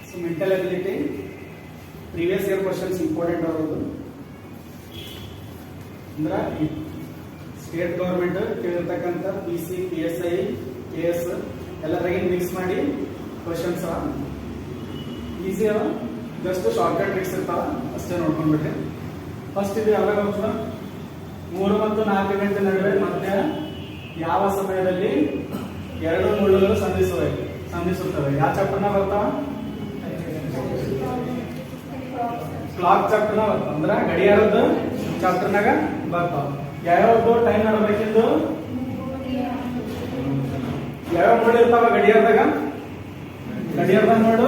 So mental ability previous year questions important ಆಗೋದು ಅಂದ್ರೆ state government ಕೇಳಿರ್ತಕ್ಕಂಥ PC, PSI, KS ಎಲ್ಲರಾಗಿ ಮಿಕ್ಸ್ ಮಾಡಿ ಕ್ವಶನ್ಸ್ ಈಸಿ ಅವ, ಜಸ್ಟ್ ಶಾರ್ಟ್ಕಟ್ ಟ್ರಿಕ್ಸ್ ಇರ್ತಾವ ಅಷ್ಟೇ ನೋಡ್ಕೊಂಡ್ಬಿಟ್ರೆ. ಫಸ್ಟ್ ಇದು ಯಾವಾಗ ಹೋಗ್ತದ 3 ಮತ್ತು 4 ಗಂಟೆ ನಡುವೆ ಮತ್ತೆ ಯಾವ ಸಮಯದಲ್ಲಿ ಎರಡು ಮುಳ್ಳುಗಳು ಸಂಧಿಸುತ್ತವೆ ಯಾವ ಚಾಪ್ಟರ್ನ ಬರ್ತಾವ? ಕ್ಲಾಕ್ ಚಾಪ್ಟರ್ನ ಬರ್ತಾವ, ಅಂದ್ರ ಗಡಿಯಾರದ ಚಾಪ್ಟರ್ನಾಗ ಬರ್ತಾವ. ಯಾವ್ಯಾವ್ದು ಟೈಮ್ ನೋಡ್ಬೇಕಿದ್ದು ಯಾವ್ಯಾವ ಮುಳ್ಳು ಇರ್ತಾವ ಗಡಿಯಾರದಾಗ ನೋಡು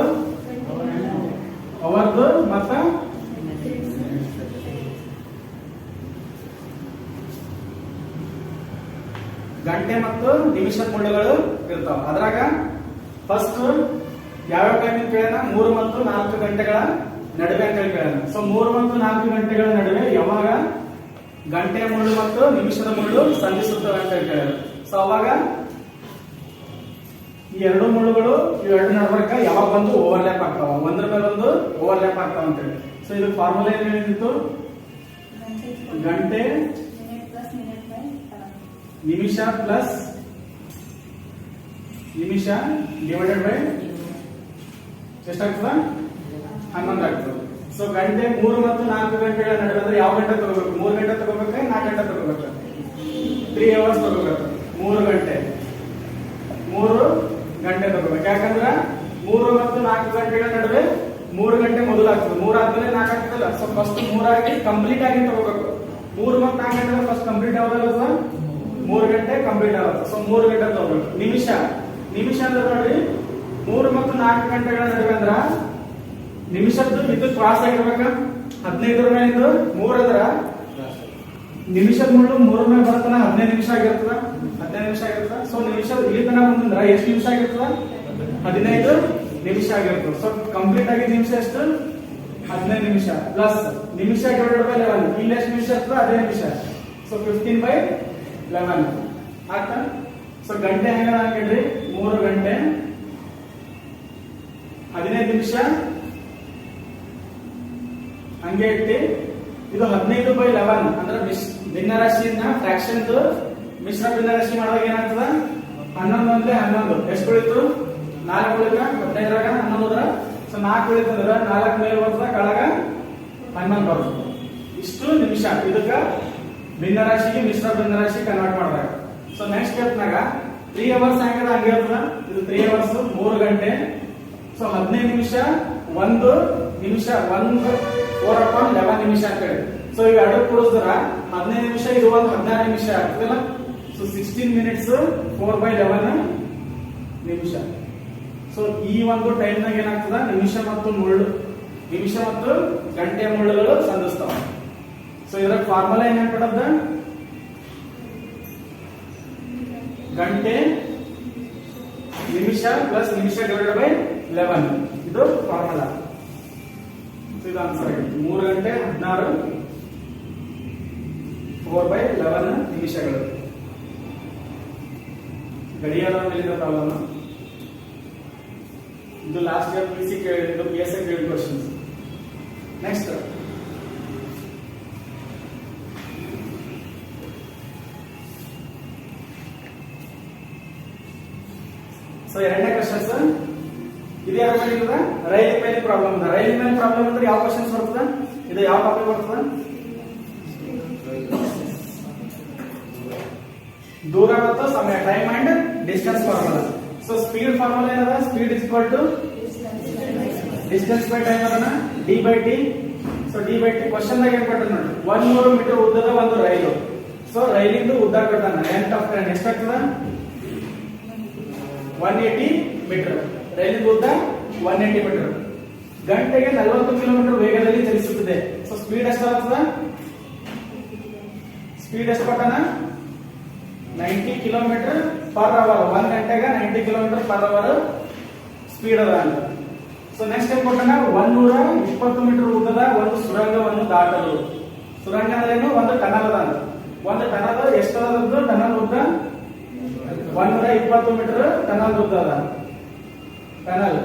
ಅವರ್ದು ಮತ್ತ ಗಂಟೆ ಮತ್ತು ನಿಮಿಷದ ಮುಳ್ಳುಗಳು ಇರ್ತಾವ. ಅದ್ರಾಗ ಫಸ್ಟ್ ಯಾವ್ಯಾವ ಟೈಮ್ ಕೇಳೋಣ? 3 ಮತ್ತು 4 ಗಂಟೆಗಳ ನಡುವೆ ಅಂತ ಹೇಳಿ ಕೇಳೋಣ. ಸೊ 3 ಮತ್ತು 4 ಗಂಟೆಗಳ ನಡುವೆ ಯಾವಾಗ ಗಂಟೆಯ ಮುಳ್ಳು ಮತ್ತು ನಿಮಿಷದ ಮುಳ್ಳು ಸಂಧಿಸುತ್ತವೆ ಅಂತ ಹೇಳಿ ಕೇಳೋಣ. ಸೊ ಅವಾಗ ಈ ಎರಡು ಮುಳ್ಳುಗಳು ಇವೆರಡು ನಡುವರ್ಕ ಯಾವಾಗ ಬಂದು ಓವರ್ಲ್ಯಾಪ್ ಆಗ್ತಾವ, ಒಂದ್ರ ಮೇಲೆ ಒಂದು ಓವರ್ಲ್ಯಾಪ್ ಆಗ್ತಾವ ಅಂತ ಹೇಳಿ. ಸೊ ಇದು ಫಾರ್ಮುಲಾ ಏನ್ ಹೇಳಿತ್ತು? ಗಂಟೆ ನಿಮಿಷ ಪ್ಲಸ್ ನಿಮಿಷ ಡಿವೈಡೆಡ್ ಬೈ ಎಷ್ಟಾಗ್ತದ? 11 ಆಗ್ತದೆ. ಸೊ ಗಂಟೆ 3 ಮತ್ತು 4 ಗಂಟೆಗಳ ನಡುವೆ ಅಂದ್ರೆ ಯಾವ ಗಂಟೆ ತಗೋಬೇಕು? 3 ಗಂಟೆ ತಗೋಬೇಕ, 4 ಗಂಟೆ ತಗೋಬೇಕ? 3 ಅವರ್ಸ್ ತಗೋಬೇಕು. 3 ಗಂಟೆ ತಗೋಬೇಕು. ಯಾಕಂದ್ರ 3 ಮತ್ತು 4 ಗಂಟೆಗಳ ನಡುವೆ 3 ಗಂಟೆ ಮೊದಲು ಆಗ್ತದೆ, 3 ಆದ್ಮೇಲೆ 4 ಆಗ್ತದಲ್ಲ. ಸೊ ಫಸ್ಟ್ 3 ಆಗಿ ಕಂಪ್ಲೀಟ್ ಆಗಿ ತಗೋಬೇಕು. 3 ಮತ್ತು 4 ಗಂಟೆ ಫಸ್ಟ್ ಕಂಪ್ಲೀಟ್ ಆಗೋದಲ್ಲ ಸರ್, 3 ಗಂಟೆ ಕಂಪ್ಲೀಟ್ ಆಗುತ್ತೆ. ಸೊ 3 ಗಂಟೆ ತಗೋಬೇಕು. ನಿಮಿಷ ಅಂದ್ರೆ ನೋಡ್ರಿ 3 ಮತ್ತು 4 ಗಂಟೆಗಳ ನಡುವೆ ಅಂದ್ರ ನಿಮಿಷದ್ದು ಇದು ಕ್ರಾಸ್ ಆಗಿರ್ಬೇಕ. 15 ಮೇಲೆ 3 ಅಂದ್ರ ನಿಮಿಷದ ಮುಳ್ಳು 3 ಮೇಲೆ ಬರ್ತನ 15 ನಿಮಿಷ ಆಗಿರ್ತದ. ಸೊ ನಿಮಿಷ ಇಲ್ಲಿ ತನಕ ಬಂದ್ರ ಎಷ್ಟು ನಿಮಿಷ ಆಗಿರ್ತದ? 15 ನಿಮಿಷ ಆಗಿರ್ತದೆ. ಸೊ ಕಂಪ್ಲೀಟ್ ಆಗಿ ನಿಮಿಷ ಎಷ್ಟು? 15 ನಿಮಿಷ ಪ್ಲಸ್ ನಿಮಿಷ ಡಿವೈಡೆಡ್ ಬೈ 11. ಇಲ್ಲಿ ಎಷ್ಟು ನಿಮಿಷ ಇರ್ತದ? ಅದೇ ನಿಮಿಷ. ಸೊ 15/11 ಆಗ್ತಾ. ಸೊ ಗಂಟೆ ಹೆಂಗ ಹೇಳ್ರಿ? 3 ಗಂಟೆ 15 ನಿಮಿಷ ಹಂಗೆ ಇಟ್ಟು ಇದು 15/11 ಅಂದ್ರೆ ಭಿನ್ನರಾಶಿಯನ್ನ ಫ್ರಾಕ್ಷನ್ ಮಿಶ್ರ ಭಿನ್ನರಾಶಿ ಮಾಡಿದಾಗ ಏನಾಗ್ತದ? 11 ಅಂದ್ರೆ 11 ಎಷ್ಟು ಉಳಿತು? 4 ಉಳಿತ. 15ರಾಗ 11 ಹೋದ್ರ ಸೊ 4 ಉಳಿತಂದ್ರ 4 ಮೇಲೆ ಬರ್ತದ, ಕೆಳಗ 11 ಬರ್ತದ. ಇಷ್ಟು ನಿಮಿಷ ಇದಕ್ಕ ಭಿನ್ನರಾಶಿಗೆ ಮಿಶ್ರ ಭಿನ್ನರಾಶಿ ಕನ್ವರ್ಟ್ ಮಾಡಿದಾಗ. ಸೊ ನೆಕ್ಸ್ಟ್ ಸ್ಟೆಪ್ನಾಗ 3 ಅವರ್ಸ್ ಹೆಂಗದ ಹಂಗೆ ಇರ್ತದ. ಇದು 3 ಅವರ್ಸ್ 3 ಗಂಟೆ. ಸೊ 15 ನಿಮಿಷ 1 ನಿಮಿಷ 4/11 ನಿಮಿಷ ಅಂತ ಹೇಳಿ. ಸೊ ಈಗ ಎರಡು ಕೂಡಿಸಿದ್ರ 15 ನಿಮಿಷ ಇದು ಒಂದು 16 ನಿಮಿಷ ಆಗ್ತದಲ್ಲ. ಸೊ 16 ಮಿನಿಟ್ಸ್ 4/11 ನಿಮಿಷ. ಸೊ ಈ ಒಂದು ಟೈಮ್ ನಾಗ ಏನಾಗ್ತದ? ನಿಮಿಷ ಮತ್ತು ಗಂಟೆಯ ಮುಳ್ಳುಗಳು ಸಂಧಿಸ್ತಾವ. ಸೊ ಇದರ ಫಾರ್ಮುಲಾ ಏನ್ ಹೇಳ್ಕೊಡದ? ಗಂಟೆ ನಿಮಿಷ ಪ್ಲಸ್ ನಿಮಿಷ ಡಿವೈಡೆಡ್ ಬೈ 11 ಇದು ಫಾರ್ಮುಲಾ. ಇದು ಆನ್ಸರ್ ಆಗಿದೆ. 3 ಗಂಟೆ 16 4/11 ನಿಮಿಷಗಳು. ಗಡಿಯಾರ ಮೇಲಿನ ಪ್ರಾಬ್ಲಮ್. ಇದು ಲಾಸ್ಟ್ ಇಯರ್ PC ಕೇಳಿದ್ದು, PSI ಕೇಳಿದ ಕ್ವಶನ್ಸ್. ನೆಕ್ಸ್ಟ್ ಸೊ ಎರಡನೇ ಕ್ವಶನ್ಸ್ ಇದು ಯಾರ ಮೇಲೆ ಇರ್ತದ? ರೈಲಿನ ಮೇಲೆ ಪ್ರಾಬ್ಲಮ್ ಇದೆ. ರೈಲಿನ ಮೇಲೆ ಪ್ರಾಬ್ಲಮ್ ಅಂದ್ರೆ ಯಾವ ಕ್ವಶನ್ಸ್ ಬರ್ತದ? ಇದು ಯಾವ ಟಾಪಿಕ್ ಬರ್ತದ? ದೂರ ಮತ್ತು ಸಮಯ, time and distance formula. So speed formula ಏನದ? Speed is equal to distance by time ಅದನ್ನ d/t. ಸೊ d/t ಕ್ವಶನ್ ದಾಗ ಏನ್ ಕೊಟ್ಟನ ನೋಡಿ, 100 ಮೀಟರ್ ಉದ್ದದ ಒಂದು ರೈಲು. ಸೊ ರೈಲಿಂದು ಉದ್ದ ಕೊಟ್ಟಾನ, ಲೆಂತ್ ಆಫ್ ಟ್ರೈನ್ ಎಷ್ಟಾಗ್ತದ? 180 ಮೀಟರ್. ರೈಲಿನ ಉದ್ದ 180 ಮೀಟರ್. ಗಂಟೆಗೆ 40 ಕಿಲೋಮೀಟರ್ ವೇಗದಲ್ಲಿ ಚಲಿಸುತ್ತದೆ. So speed ಎಷ್ಟಾಗ್ತದ? ಸ್ಪೀಡ್ ಎಷ್ಟು ಕೊಟ್ಟಾನ? 90 ಕಿಲೋಮೀಟರ್ ಪರ್ ಅವರ್. 1 ಗಂಟೆಗೆ 90 ಕಿಲೋಮೀಟರ್ ಪರ್ ಅವರ್ ಸ್ಪೀಡ್ ಅದ ಅಂತ. ಸೊ ನೆಕ್ಸ್ಟ್ ಏನ್ ಕೊಟ್ಟಾನ? 120 ಮೀಟರ್ ಉದ್ದದ ಒಂದು ಸುರಂಗವನ್ನು ದಾಟಲು. ಸುರಂಗ ಅಂದ್ರೇನು? ಒಂದು ಟನಲ್ ಅದ ಅಂತ. ಒಂದು ಟನಲ್ ಎಷ್ಟದ? ಟನಲ್ ಉದ್ದ 120 ಮೀಟರ್ ಟನಲ್ ಉದ್ದ ಅದ. ಟನಲ್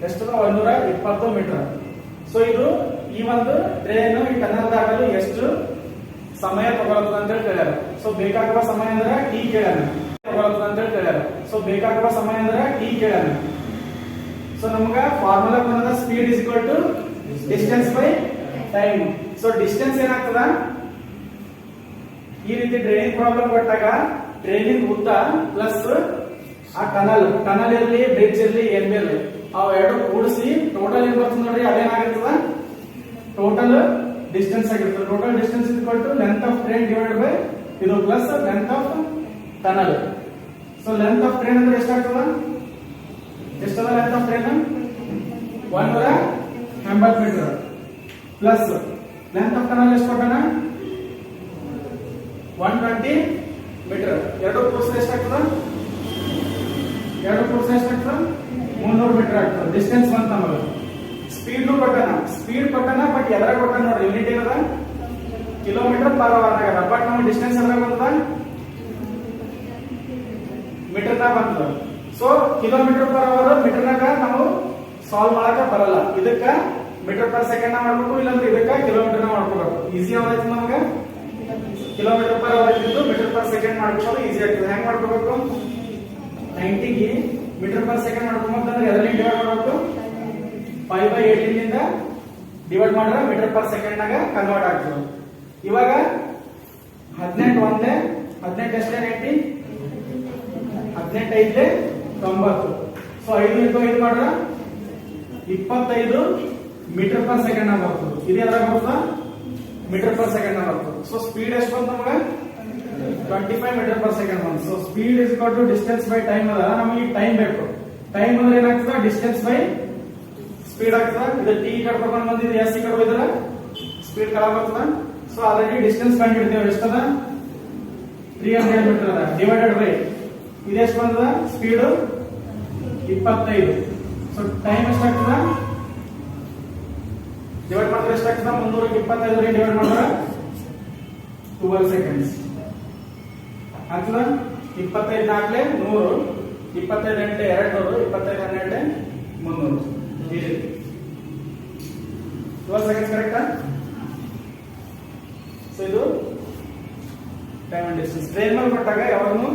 ಎಷ್ಟು 120 ಮೀಟರ್. ಸೊ ಇದು ಈ ಒಂದು ಟ್ರೈನ್ ಈ ಟನಲ್ ದಾಟಲು ಎಷ್ಟು ಸಮಯ ತಗೊಳ್ತದೆ ಅಂತ ಹೇಳಿ ಕೇಳ್ಯಾರ. ಸೊ ಬೇಕಾಗುವ ಸಮಯ ಅಂದ್ರೆ ಟಿ ಕೇಳ್ಯಾರ ತಗೊಳ್ತದೆ ಅಂತ ಹೇಳಿ ಕೇಳ್ಯಾರ. ಸೊ ಬೇಕಾಗುವ ಸಮಯ ಅಂದ್ರೆ ಟಿ ಕೇಳ್ಯಾರ. ಸೊ ನಮಗ ಫಾರ್ಮುಲಾ ಬಂದ speed is equal to distance by time. So distance ಏನಾಗ್ತದ, ಈ ರೀತಿ ಡ್ರೈನಿಂಗ್ ಪ್ರಾಬ್ಲಮ್ ಕೊಟ್ಟಾಗ ಡ್ರೈನಿಂಗ್ ಉದ್ದ ಪ್ಲಸ್ ಆ ಟನಲ್ ಇರಲಿ ಬ್ರಿಡ್ಜ್ ಇರಲಿ ಏನ್ ಬಿ ಇರಲಿ ಅವ್ ಎರಡು ಕೂಡಿಸಿ ಟೋಟಲ್ ಏನ್ ಬರ್ತದೆ ನೋಡ್ರಿ, ಅದೇನಾಗಿರ್ತದ ಟೋಟಲ್ ಡಿಸ್ಟೆನ್ಸ್ ಆಗಿರ್ತದೆ. Total distance is equal to length of train divide by ಇದು plus length of tunnel. So length of train ಅಂದ್ರೆ ಎಷ್ಟಾಗ್ತದ, ಎಷ್ಟದ length of train 180 metre plus length of tunnel ಎಷ್ಟು ಕೊಟ್ಟಾನ 120 ಮೀಟರ್. ಎರಡು ಕೂಡಿಸಿದ್ರೆ ಎಷ್ಟಾಗ್ತದ, ಎರಡು ಕೂಡಿಸಿದ್ರೆ ಎಷ್ಟಾಗ್ತದ 300 ಮೀಟರ್ ಆಗ್ತದೆ. ಡಿಸ್ಟೆನ್ಸ್ ಬಂತ ನಮಗೆ. ಸ್ಪೀಡ್ ಕೊಟ್ಟಾನ ಬಟ್ ಎದ್ರ ಕೊಟ್ಟಾನ ನೋಡ್ರಿ, ಯೂನಿಟ್ ಏನದ ಕಿಲೋಮೀಟರ್ ಪರ್ ಅವರ್ ಆಗದ. ಬಟ್ ನಮಗೆ ಡಿಸ್ಟೆನ್ಸ್ ಎದ್ರ ಬಂತದ ಮೀಟರ್ ನಾಗ ಬಂತದ. So kilometre per hour metre ನಾಗ ನಾವು ಸಾಲ್ವ್ ಮಾಡಕ ಬರಲ್ಲ. ಇದಕ್ಕ ಮೀಟರ್ ಪರ್ ಸೆಕೆಂಡ್ ಮಾಡ್ಬೇಕು, ಇಲ್ಲಾಂದ್ರೆ ಇದಕ್ಕ ಕಿಲೋಮೀಟರ್ ಮಾಡ್ಕೋಬೇಕು. ಈಸಿ ಯಾವ್ದಾಯ್ತು ನಮಗೆ, ಕಿಲೋಮೀಟರ್ ಪರ್ ಅವರ್ ಇದ್ದು ಮೀಟರ್ ಪರ್ ಸೆಕೆಂಡ್ ಮಾಡ್ಕೋದು ಈಸಿ ಆಗ್ತದೆ. ಹೆಂಗ್ ಮಾಡ್ಕೋಬೇಕು, 90ಗೆ ಮೀಟರ್ ಪರ್ ಸೆಕೆಂಡ್ ಮಾಡ್ಕೊಂಬಂದ್ರೆ ಎದರಲ್ಲಿ ಡಿವೈಡ್ ಮಾಡಬೇಕು, 5/8 ಇಂದ ಡಿವೈಡ್ ಮಾಡಿದ್ರೆ ಮೀಟರ್ ಪರ್ ಸೆಕೆಂಡ್ ನಾಗ ಕನ್ವರ್ಟ್ ಆಗ್ತದೆ. ಇವಾಗ 18 ಒಂದೇ 18 ಎಷ್ಟೇ 90, 18 5 90. ಸೊ 5 ಇಂಟು 5 ಮಾಡ್ರ 25 ಮೀಟರ್ ಪರ್ ಸೆಕೆಂಡ್ ಆಗ ಬರ್ತದೆ. ಇದು ಯಾವಾಗ ಬರ್ತದ ಮೀಟರ್ ಪರ್ ಸೆಕೆಂಡ್ ಆಗ ಬರ್ತದೆ. ಸೊ ಸ್ಪೀಡ್ ಎಷ್ಟು ಬಂತು ನಮಗೆ 25 ಮೀಟರ್ ಪರ್ ಸೆಕೆಂಡ್ ಬಂತು. So speed is equal to distance by time ಅದ. ನಮಗೆ ಟೈಮ್ ಬೇಕು. ಟೈಮ್ ಅಂದ್ರೆ ಏನಾಗ್ತದೆ, ಡಿಸ್ಟೆನ್ಸ್ ಬೈ ಸ್ಪೀಡ್ ಆಗ್ತದ. ಇದು ಟಿ ಕಟ್ಕೊಂಡು ಬಂದಿದ್ದು ಎಸ್ ಕಡೆ ಹೋಯ್ದ್ರ ಸ್ಪೀಡ್ ಕಳ ಬರ್ತದ. ಸೊ ಆಲ್ರೆಡಿ ಡಿಸ್ಟೆನ್ಸ್ ಕಂಡು ಹಿಡಿದೇವೆ, ಎಷ್ಟದ 300 ಮೀಟರ್ ಅದ. ಡಿವೈಡೆಡ್ ಬೈ ಇದೆಷ್ಟು ಬಂದದ ಸ್ಪೀಡ್ 25. ಸೊ ಟೈಮ್ ಎಷ್ಟಾಗ್ತದ ಡಿವೈಡ್ ಮಾಡಿದ್ರೆ ಎಷ್ಟಾಗ್ತದ 325 ಡಿವೈಡ್ ಮಾಡಿದ್ರೆ 12 ಸೆಕೆಂಡ್ಸ್ ಆಗ್ತದ. 25 4 100, 25 8 200, 25 12 300. 12 ಸೆಕೆಂಡ್ಸ್ ಕರೆಕ್ಟಾ. ಸೊ ಇದು ಟೈಮ್ ಅಂಡ್ ಡಿಸ್ಟೆನ್ಸ್. ಟ್ರೈನ್ ಮೇಲೆ ಕೊಟ್ಟಾಗ ಯಾವಾಗನು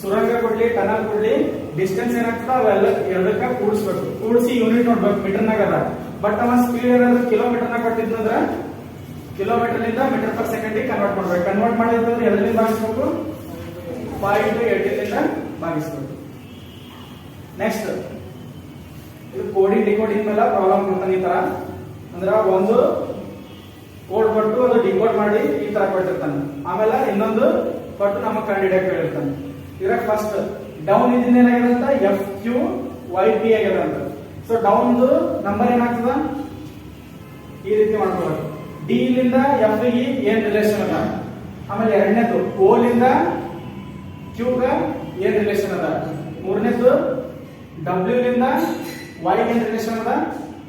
ಸುರಂಗ ಕೊಡ್ಲಿ ಟನಲ್ ಕೊಡ್ಲಿ ಡಿಸ್ಟೆನ್ಸ್ ಏನಾಗ್ತದ ಅವೆಲ್ಲ ಎರಡಕ್ಕ ಕೂಡಿಸ್ಬೇಕು. ಕೂಡಿಸಿ ಯೂನಿಟ್ ನೋಡ್ಬೇಕು ಮೀಟರ್ನಾಗ ಅದ. ಬಟ್ ಅವ ಸ್ಪೀಡ್ ಏನಾದ್ರು ಕಿಲೋಮೀಟರ್ನಾಗ ಕೊಟ್ಟಿದ್ನಂದ್ರ ಕಿಲೋಮೀಟರ್ ನಿಂದ ಮೀಟರ್ ಪರ್ ಸೆಕೆಂಡ್ ಕನ್ವರ್ಟ್ ಮಾಡ್ಬೇಕು. ಕನ್ವರ್ಟ್ ಮಾಡಿದ್ರೆ ಎರಡರಿಂದ ಭಾಗಿಸ್ಬೇಕು, 5/8 ಭಾಗಿಸ್ಬೇಕು. ನೆಕ್ಸ್ಟ್ ಇದು ಕೋಡಿಂಗ್ ಡಿಕೋಡಿಂಗ್ ಮೇಲೆ ಪ್ರಾಬ್ಲಮ್ ಕೊಡ್ತಾನೆ. ಈ ತರ ಅಂದ್ರೆ ಒಂದು ಕೋಡ್ ಕೊಟ್ಟು ಅದು ಡಿಕೋಡ್ ಮಾಡಿ ಈ ತರ ಕೊಟ್ಟಿರ್ತಾನೆ. ಆಮೇಲೆ ಇನ್ನೊಂದು ಕೊಟ್ಟು ನಮಗೆ ಕಂಡಿಡಿಯಕ್ಕೆ ಹೇಳಿರ್ತಾನೆ. ಇದ್ರ ಫಸ್ಟ್ ಡೌನ್ ಇದನ್ನ ಏನಾಗಿರಂತ FQYP ಆಗಿರಂತ. ಸೊ ಡೌನ್ ನಂಬರ್ ಏನಾಗ್ತದ ಈ ರೀತಿ ಮಾಡ್ಕೋಬೇಕು. ಡಿ ಲಿಂದ ಎಫ್ ಗೆ ಏನ್ ರಿಲೇಷನ್ ಅದ, ಆಮೇಲೆ ಎರಡನೇದು ಓ ಲಿಂದ ಕ್ಯೂ ಗ ಏನ್ ರಿಲೇಷನ್ ಅದ, ಮೂರನೇದು ಡಬ್ಲ್ಯೂ ಲಿಂದ ವೈ ಏನ್ ರಿಲೇಷನ್ ಅದ,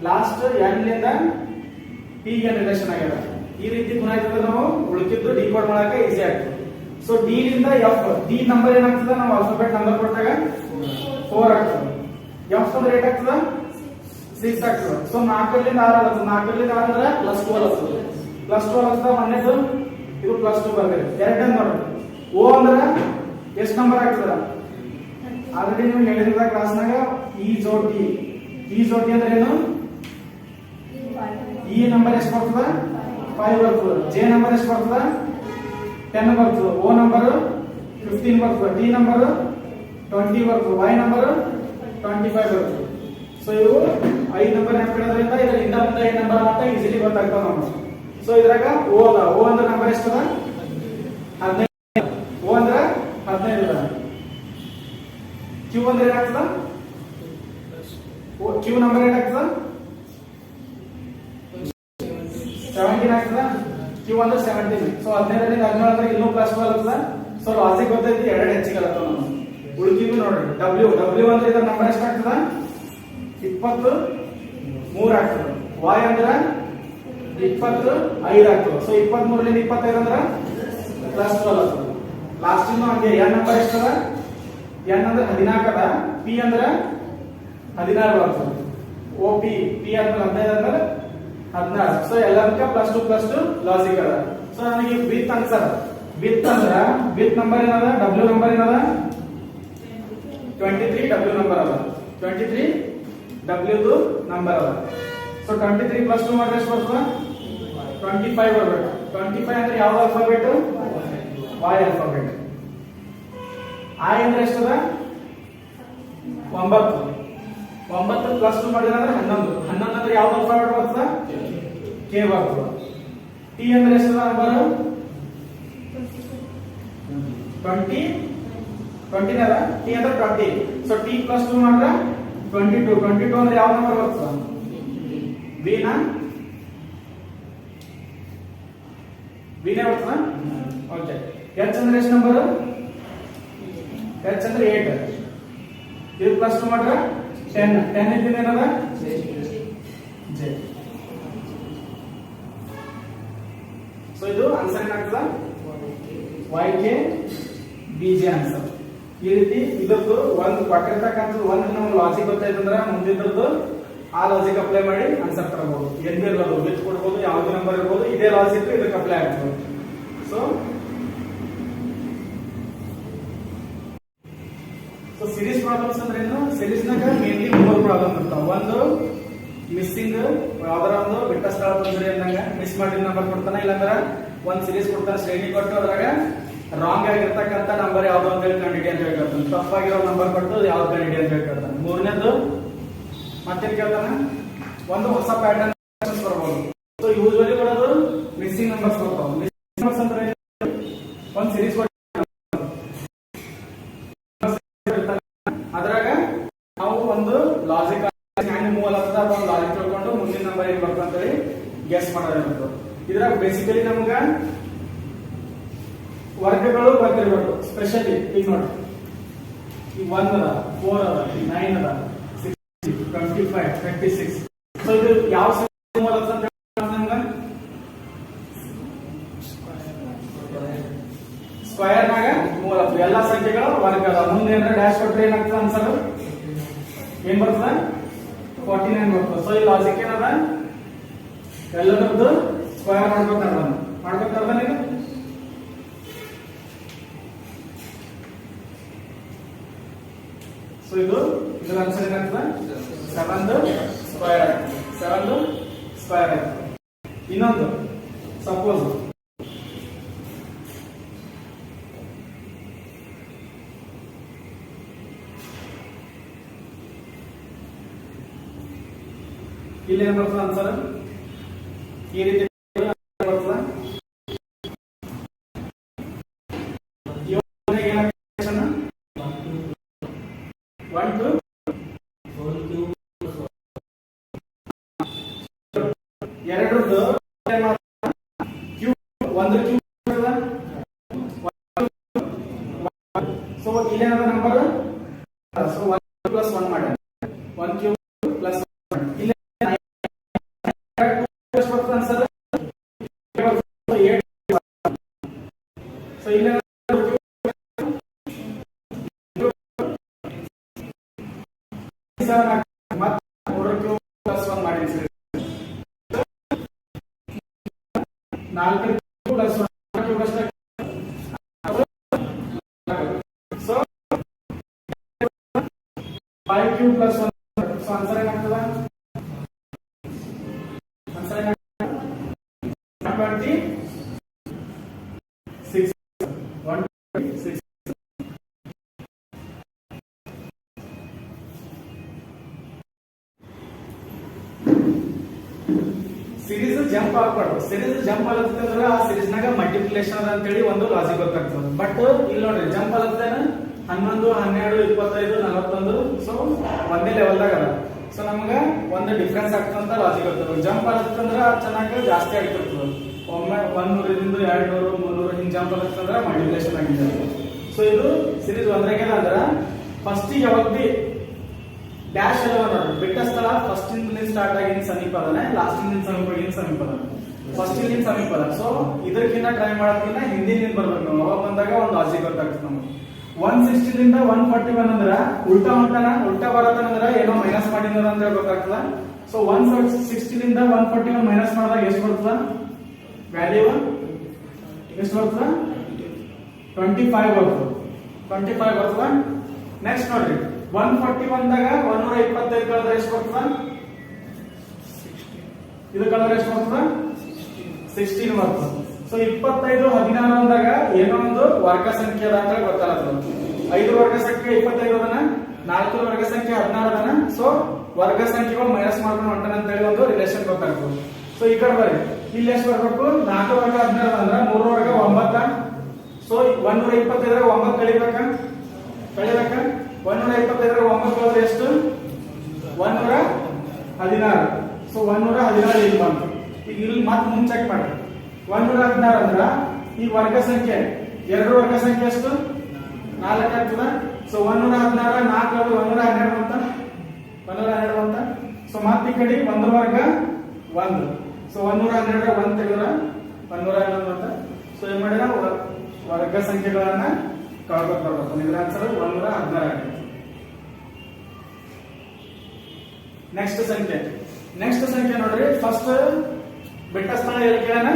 ಲಾಸ್ಟ್ ಎನ್ ಲಿಂದ ಪಿ ಏನ್ ರಿಲೇಷನ್ ಆಗ್ಯದ. ಈ ರೀತಿ ಗುಣಾಯ್ತದ. ನಾವು ಉಳಿಕಿದ್ದು ಡಿಕೋಡ್ ಮಾಡಕ್ಕೆ ಈಸಿ ಆಗ್ತದೆ. ಸೊ ಡಿ ಲಿಂದ ಎಫ್, ಡಿ ನಂಬರ್ ಏನಾಗ್ತದ ನಾವು ಆಲ್ಫಾಬೆಟ್ ನಂಬರ್ ಕೊಟ್ಟಾಗ 4 ಆಗ್ತದೆ. ಎಫ್ ಅಂದ್ರೆ 8 ಆಗ್ತದ 6 ಆಗ್ತದೆ. ಸೊ 4ರಿಂದ 6 ಆಗ್ತದೆ. 4ರಿಂದ 6 ಅಂದ್ರೆ +12 ಆಗ್ತದೆ. +12 ಆಗ್ತದ. ಒಂದೇದು ಇದು +2 ಬರ್ತದೆ. ಎರಡನೇ ನೋಡಿ ಓ ಅಂದ್ರೆ ಎಷ್ಟು ನಂಬರ್ ಆಗ್ತದ, ಆಲ್ರೆಡಿ ನೀವು ಹೇಳಿದ ಕ್ಲಾಸ್ನಾಗ ಈ ಜೋಟಿ ಅಂದ್ರೆ ಏನು, ಈ ನಂಬರ್ ಎಷ್ಟು ಬರ್ತದ 5 ಬರ್ತದೆ. ಜೆ ನಂಬರ್ ಎಷ್ಟು ಬರ್ತದ 10 ಬರ್ತದೆ. ಓ ನಂಬರ್ 15 ಬರ್ತದೆ. ಟಿ ನಂಬರ್ 20 ಬರ್ತದೆ. ವೈ ನಂಬರ್ 25 ಬರ್ತದೆ. ಸೊ ಇವು 5 ನಂಬರ್ ನೆನಪಿಡೋದ್ರಿಂದ ಇದರಿಂದ ಮುಂದೆ 8 ನಂಬರ್ ಅಂತ ಈಸಿಲಿ ಗೊತ್ತಾಗ್ತದೆ ನಮಗೆ. ಸೊ ಇದ್ರಾಗ ಓ ಅದ. ಓ ಅಂದ್ರೆ ನಂಬರ್ ಎಷ್ಟದ 15. ಓ ಅಂದ್ರೆ 15 ಅದ. ಕ್ಯೂ ಅಂದ್ರೆ ಏನಾಗ್ತದ, ಕ್ಯೂ ನಂಬರ್ ಏನಾಗ್ತದ 17 ಆಗ್ತದ. ಕ್ಯೂ ಅಂದ್ರೆ 17. ಸೊ 15ರಿಂದ 17 ಅಂದ್ರೆ ಇನ್ನೂ +12 ಆಗ್ತದ. ಸೊ ಲಾಜಿಕ್ ಗೊತ್ತೈತಿ, ಎರಡು ಹೆಚ್ಚಿಗೆ ಆಗ್ತದ. ನಾವು ಉಳಿದಿದ್ದು ನೋಡ್ರಿ ಡಬ್ಲ್ಯೂ ಅಂದ್ರೆ ಇದರ ನಂಬರ್ ಎಷ್ಟಾಗ್ತದ 23 ಆಗ್ತದೆ. ವೈ ಅಂದ್ರೆ 25 ಆಗ್ತದೆ. ಸೊ 23ರಿಂದ 25 ಅಂದ್ರೆ +12 ಆಗ್ತದೆ. ಲಾಸ್ಟ್ ಇನ್ನು ಹಂಗೆ ಎನ್ ನಂಬರ್ ಎಷ್ಟದ, ಎನ್ ಅಂದ್ರೆ 14 ಅದ. ಪಿ ಅಂದ್ರೆ 16 ಬರ್ತದೆ. OP P ಆದ್ಮೇಲೆ 15 ಆದ್ಮೇಲೆ 16. ಸೊ ಎಲ್ಲದಕ್ಕ +2 ಲಾಜಿಕ್ ಅದ. ಸೊ ನನಗೆ ವಿತ್ ಆನ್ಸರ್ ವಿತ್ ಅಂದ್ರ ವಿತ್ ನಂಬರ್ ಏನದ, W ನಂಬರ್ ಏನದ 23, W ನಂಬರ್ ಅದ 23, W ನಂಬರ್ ಅದ. ಸೊ 23 +2 ಮಾಡಿದ್ರೆ ಎಷ್ಟು ಬರ್ತದ 25 ಬರಬೇಕು. 25 ಅಂದ್ರೆ ಯಾವ ಆಲ್ಫಾಬೆಟ್, Y ಆಲ್ಫಾಬೆಟ್. I ಅಂದ್ರೆ ಎಷ್ಟದ 9. 9 +2 ಮಾಡಿದ್ರೆ ಅಂದ್ರೆ 11. 11 ಅಂದ್ರೆ ಯಾವ ಆಲ್ಫಾಬೆಟ್ ಬರ್ತದ, K ಬರ್ತದ. T ಅಂದ್ರೆ ಎಷ್ಟದ ನಂಬರ್ 20. 20 ಅದ. T ಅಂದ್ರೆ 20. ಸೊ T +2 ಮಾಡಿದ್ರೆ 22. 22 ಅಂದ್ರೆ ಯಾವ ನಂಬರ್ ಬರ್ತದ, V ನ V ನೇ ಬರ್ತದ. ಓಕೆ. H ಅಂದ್ರೆ ಎಷ್ಟು ನಂಬರ್, H ಅಂದ್ರೆ 8. ಇದು +2 ಮಾಡಿದ್ರೆ 10. 10 ಇದ್ದಿದ್ದು ಏನದ J. ಸೊ ಇದು ಆನ್ಸರ್ ಏನಾಗ್ತದ YK BJ ಆನ್ಸರ್. ಈ ರೀತಿ ಇದರದ್ದು ಒಂದು ಕೊಟ್ಟಿರ್ತಕ್ಕಂಥ ಒಂದು ನಮ್ಗೆ ಲಾಜಿಕ್ ಗೊತ್ತಾಯ್ತಂದ್ರೆ ಮುಂದಿದ್ದದ್ದು ಆ ಲಾಜಿಕ್ ಅಪ್ಲೈ ಮಾಡಿ ಆನ್ಸರ್ ತರಬಹುದು. ಎಂದಿರಬಹುದು ವಿತ್ ಕೊಡ್ಬೋದು, ಯಾವುದೇ ನಂಬರ್ ಇರ್ಬೋದು, ಇದೇ ಲಾಜಿಕ್ ಇದಕ್ಕೆ ಅಪ್ಲೈ ಆಗ್ತದೆ. ಸೊ ಸಿರೀಸ್ ಪ್ರಾಬ್ಲಮ್ಸ್ ಅಂದ್ರೆ ಏನು, ಸಿರೀಸ್ ನಾಗ ಮೇನ್ಲಿ 3 ಪ್ರಾಬ್ಲಮ್ ಇರ್ತಾವ. ಒಂದು ಮಿಸ್ಸಿಂಗ್, ಯಾವ್ದಾರ ಒಂದು ಬಿಟ್ಟ ಸ್ಥಳ ತೊಂದರೆ ಅಂದಾಗ ಮಿಸ್ ಮಾಡಿದ ನಂಬರ್ ಕೊಡ್ತಾನ, ಇಲ್ಲಾಂದ್ರೆ ಒಂದ್ ಸಿರೀಸ್ ಕೊಡ್ತಾನೆ ಶ್ರೇಣಿ ಕೊಟ್ಟು ಅದ್ರಾಗ ರಾಂಗ್ ಆಗಿರ್ತಕ್ಕಂಥ ನಂಬರ್ ಯಾವ್ದು ಅಂತ ಹೇಳಿ ಕಂಡಿಡಿ ಅಂತ ಹೇಳ್ತಾನೆ, ತಪ್ಪಾಗಿರೋ ನಂಬರ್ ಕೊಟ್ಟು ಯಾವ್ದು ಕಂಡಿಡಿ ಅಂತ ಹೇಳ್ತಾನೆ. ಮೂರನೇದು ಮತ್ತೇನ್ ಕೇಳ್ತಾನ, ಒಂದು ಹೊಸ ಪ್ಯಾಟರ್ನ್ ಬರ್ಬೋದು. ಸೊ ಯೂಶುವಲಿ ಕೊಡೋದು ಮಿಸ್ಸಿಂಗ್ ನಂಬರ್ಸ್ ಬರ್ತಾವ. ಮಿಸ್ಸಿಂಗ್ ನಂಬರ್ಸ್ ಅಂದ್ರೆ ಒಂದ್ ಸಿರೀಸ್ ಅದ್ರಾಗ ನಾವು ಒಂದು ಲಾಜಿಕ್ ಮೂವಲ್ ಹತ್ರ ಒಂದು ಲಾಜಿಕ್ ತಿಳ್ಕೊಂಡು ಮುಂದಿನ ನಂಬರ್ ಏನ್ ಬರ್ತದೆ ಅಂತ ಹೇಳಿ ಗೆಸ್ ಮಾಡೋದು. ಇದ್ರಾಗ ಬೇಸಿಕಲಿ ನಮ್ಗ ವರ್ಗಗಳು ಬರ್ತಿರ್ಬೇಕು. ಸ್ಪೆಷಲಿ ಈಗ ನೋಡಿ, ಈ 1 ಅದ, 4 ಅದ, 9 ಅದ, 60, 25, 26. ಸೊ ಇದು ಯಾವ ಮೂವಲ್ ಹತ್ರ ನಮ್ಗ ಸ್ಕ್ವಯರ್ ನಾಗ ಮೂಲ ಎಲ್ಲಾ ಸಂಖ್ಯೆಗಳ ವರ್ಗ ಅದ. ಮುಂದೆ ಏನಾರ ಡ್ಯಾಶ್ ಕೊಟ್ರೆ ಏನಾಗ್ತದೆ ಆನ್ಸರ್ ಏನ್ ಬರ್ತದ 49 ಬರ್ತದೆ. ಸೊ ಈ ಲಾಜಿಕ್ ಏನದ, ಎಲ್ಲರದ್ದು ಸ್ಕ್ವಯರ್ ಮಾಡ್ಕೊತಾರ ಈಗ. ಸೊ ಇದರ ಆನ್ಸರ್ ಏನಾಗ್ತದೆ 7 ಸ್ಕ್ವಯರ್ ಆಗ್ತದೆ. 7 ಸ್ಕ್ವಯರ್ ಆಗ್ತದೆ. ಇನ್ನೊಂದು ಸಪೋಸ್ ಇಲ್ಲಿ ಏನ್ ಬರ್ತದೆ ಆನ್ಸರ್ ಈ ರೀತಿ ಬರ್ತದ. ಎರಡರದ್ದು ಒಂದು ಕ್ಯೂ. ಸೊ ಇಲ್ಲೇನದ ನಂಬರ್, ಸೊ 1 + 1 ಮಾಡಿ 1 ಕ್ಯೂ + 1. ಇಲ್ಲಿ ಎಷ್ಟು ಬರ್ತದೆ ಆನ್ಸರ್ 8. ಸೊ ಇಲ್ಲಿ ಮತ್ತೆ 3 ಕ್ಯೂ + 1 ಮಾಡಿ 4 ಕ್ಯೂ + 1 ಕ್ಯೂ ಅಷ್ಟೇ. So 5 cube + 1. ಸೊ ಆನ್ಸರ್ ಏನಾಗ್ತದ, ಆನ್ಸರ್ ಏನಾಗ್ತದೆ 126. ಸಿರೀಸ್ ಜಂಪ್ ಆಗ್ಬಾರ್ದು. ಸಿರೀಸ್ ಜಂಪ್ ಆಗತ್ತಂದ್ರೆ ಆ ಸಿರೀಸ್ ನಾಗ ಮಲ್ಟಿಪ್ಲಿಕೇಶನ್ ಅದ ಅಂತ ಹೇಳಿ ಒಂದು ಲಾಜಿಕ್ ಗೊತ್ತಾಗ್ತದೆ. ಬಟ್ ಇಲ್ಲಿ ನೋಡ್ರಿ ಜಂಪ್ ಆಗತ್ತೇನ 11, 12, 25, 41. ಸೊ ಒಂದೇ ಲೆವೆಲ್ದಾಗ ಅದ. ಸೊ ನಮಗ ಒಂದು ಡಿಫ್ರೆನ್ಸ್ ಆಗ್ತಂತ ಲಾಜಿಕ್ ಗೊತ್ತದ. ಜಂಪ್ ಆಗತ್ತಂದ್ರ ಚೆನ್ನಾಗಿ ಜಾಸ್ತಿ ಆಗ್ತಿರ್ತದ. ಒಮ್ಮೆ 100 ಇಂದ 200, 300 ಹಿಂಗ್ ಜಂಪ್ ಆಗತ್ತಂದ್ರ ಮಲ್ಟಿಪ್ಲಿಕೇಶನ್ ಆಗಿದೆ. ಸೊ ಇದು ಸಿರೀಸ್ ಒಂದ್ರಾಗ ಅಂದ್ರ ಫಸ್ಟ್ ಯಾವಾಗ ಬಿ ಡ್ಯಾಶ್ ಎಲ್ಲ ನೋಡ್ರಿ, ಬಿಟ್ಟ ಸ್ಥಳ ಫಸ್ಟ್ ಇಂದ ಸ್ಟಾರ್ಟ್ ಆಗಿನ ಸಮೀಪ ಅದನೆ, ಲಾಸ್ಟ್ ಇಂದ ಸಮೀಪ ಅದ, ಫಸ್ಟ್ ಇಂದ ಸಮೀಪ ಅದ. ಸೊ ಇದಕ್ಕಿಂತ ಟ್ರೈ ಮಾಡೋದ್ಕಿಂತ ಹಿಂದಿನ ಬರ್ಬೇಕು ನಾವು. ಅವಾಗ ಬಂದಾಗ ಒಂದು ಲಾಜಿಕ್ ಗೊತ್ತಾಗ್ತದೆ ನಮಗೆ. 160 ಲಿಂದ 141 ಅಂದ್ರ ಉಲ್ಟಾ ಹೊಂಟಾನ, ಉಲ್ಟಾ ಬರತ್ತಂದ್ರ ಏನೋ ಮೈನಸ್ ಮಾಡಿದ ಅಂತ ಗೊತ್ತಾಗ್ತದ. ಸೊ 160 ಲಿಂದ 141 ಮೈನಸ್ ಮಾಡಿದಾಗ ಎಷ್ಟು ಬರ್ತದ? ವ್ಯಾಲ್ಯೂ ಎಷ್ಟು ಬರ್ತದ? 25 ಬರ್ತದ. 25 ಬರ್ತದ. ನೆಕ್ಸ್ಟ್ ನೋಡ್ರಿ 141 ದಾಗ 125 ಕಳೆದ್ರೆ ಎಷ್ಟು ಬರ್ತದ? ಇದು ಕಳೆದ್ರೆ ಎಷ್ಟು ಬರ್ತದ? 16 ಬರ್ತದ. ಸೊ 25 16 ಅಂದಾಗ ಏನೋ ಒಂದು ವರ್ಗ ಸಂಖ್ಯೆ ಅದ ಅಂತ ಗೊತ್ತಾಗ್ತದ. 5 ವರ್ಗ ಸಂಖ್ಯೆ 25 ಅದನ್ನ, 4 ವರ್ಗ ಸಂಖ್ಯೆ 16 ಅದನ್ನ. ಸೊ ವರ್ಗ ಸಂಖ್ಯೆಗಳು ಮೈನಸ್ ಮಾಡ್ಕೊಂಡು ಹೊಂಟಾನ ಅಂತ ಹೇಳಿ ಒಂದು ರಿಲೇಷನ್ ಗೊತ್ತಾಗ್ತದೆ. ಸೊ ಈ ಕಡೆ ಬರ್ರಿ, ಇಲ್ಲಿ ಎಷ್ಟು ಬರ್ಬೇಕು? 4 ವರ್ಗ 16 ಅಂದ್ರ 3 ವರ್ಗ 9. ಸೊ 125 9 ಕಳಿಬೇಕ, 125 9 ಕಳೆದ್ರೆ ಎಷ್ಟು? 116. ಸೊ 116 ಇಲ್ಲಿ ಬಂತು. ಈಗ ಇಲ್ಲಿ ಮತ್ತೆ ಮುಂಚೆ ಚೆಕ್ ಮಾಡಿ. 116 ಅಂದ್ರ ಈ ವರ್ಗ ಸಂಖ್ಯೆ 2 ವರ್ಗ ಸಂಖ್ಯೆ ಎಷ್ಟು? 4 ಆಗ್ತದ. ಸೊ 116 4 112 ಅಂತ, 112 ಅಂತ. ಸೊ ಮತ್ತೆ ಈ ಕಡೆ 1 ವರ್ಗ 1. ಸೊ 112 1 ತೆಗೆದ್ರ 111 ಅಂತ. ಸೊ ಏನ್ ಮಾಡಿದ? ವರ್ಗ ಸಂಖ್ಯೆಗಳನ್ನ ಕಳ್ಕೊತ ಬರ್ಬೇಕು. ಇದರ ಆನ್ಸರ್ 116 ಆಗಿದೆ. ನೆಕ್ಸ್ಟ್ ಸಂಖ್ಯೆ ನೋಡ್ರಿ. ಫಸ್ಟ್ ಬಿಟ್ಟ ಸ್ಥಳ ಎಲ್ಲಿ ಕೇಳೋಣ?